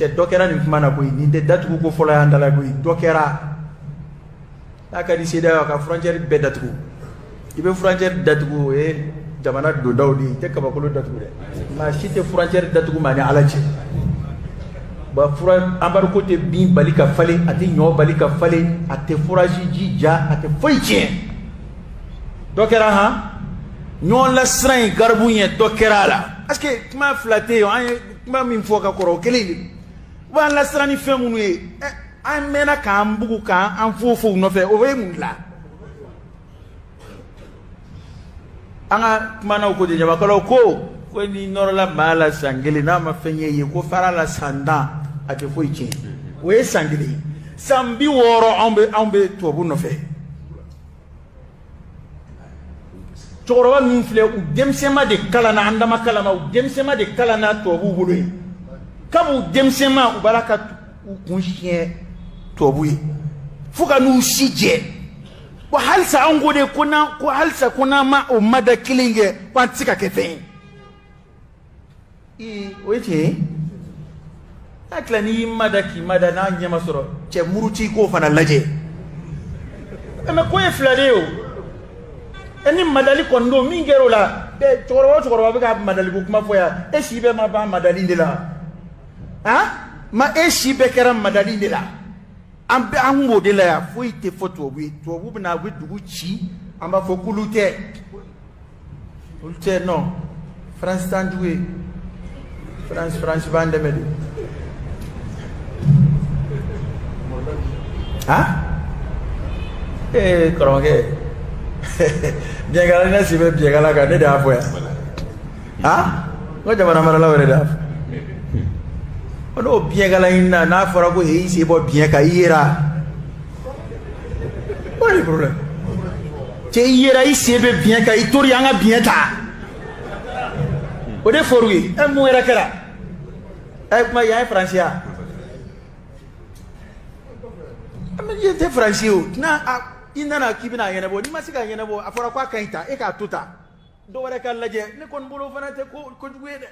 cɛ dɔ kɛra nin kuma na koyi nin tɛ datugu ko fɔlɔ y'an dala koyi dɔ kɛra n'a ka di CEDEAO ka frontière bɛɛ datugu i bɛ frontière datugu o ye jamana dondaw de ye i tɛ kabakolo datugu dɛ maa si tɛ frontière datugu maa ni Ala cɛ ba fura embargo tɛ bin bali ka falen a tɛ ɲɔ bali ka falen a tɛ foraji ji ja a tɛ foyi tiɲɛ dɔ kɛra han ɲɔgɔn lasiran in garibu ɲɛ dɔ kɛra a la parce que kuma fila tɛ yen an ye kuma min fɔ ka kɔrɔ o kelen de u b'an lasiran ni fɛn minnu ye an mɛnna k'an bugu k'an fo u nɔfɛ o ye mun dilan an ka kumanaw ko de ɲamakalaw ko ni nɔrɔla maa la san kelen n'a ma fɛn ye ko fara la san 10 a tɛ foyi tiɲɛ o ye san kelen san 60 anw bɛ tubabu nɔfɛ cɛkɔrɔba min filɛ u denmisɛnma de kalanna an dama kalama u denmisɛnma de kalanna tubabuw bolo ye kabi u denmisɛnma u b'ala ka u kun siɲɛ tubabu ye fo ka n'u si jɛ wa halisa anw ko de ko halisa ko n'an ma o mada kelen kɛ ko an tɛ se ka kɛ fɛn ye o ye tiɲɛ ye n'a tila n'i y'i mada k'i mada n'a ɲɛma sɔrɔ cɛ muruti k'o fana lajɛ mɛ ko ye fila de ye o ni madali kɔni don min kɛra o la cɛkɔrɔba o cɛkɔrɔba bɛ ka madali ko kuma fɔ yan e si bɛɛ ma ban madali de la ma e si bɛɛ kɛra madali de la an b'o de la yan foyi tɛ fɔ tubabu ye tubabu bɛna u bɛ dugu ci an b'a fɔ k'olu tɛ olu tɛ non France t'an jugu ye France b'an dɛmɛ de karamɔgɔkɛ biɲɛkala ne si bɛ biɲɛkala kan ne de y'a fɔ yan ko jamana maralaw yɛrɛ de y'a fɔ n'o biɲɛkala in na n'a fɔra ko i sen bɔ biɲɛ kan i yera o de problème cɛ i yera i sen bɛ biɲɛ kan i tori an ka biɲɛ ta o de fɔr'u ye mun yɛrɛ kɛra kuma yan ye faransi ya i tɛ faransi ye o i nana k'i bɛna a ɲɛnabɔ n'i ma se k'a ɲɛnabɔ a fɔra k'a ka ɲi ta e k'a to ta dɔ wɛrɛ ka lajɛ ne kɔni bolo o fana tɛ kojugu ye dɛ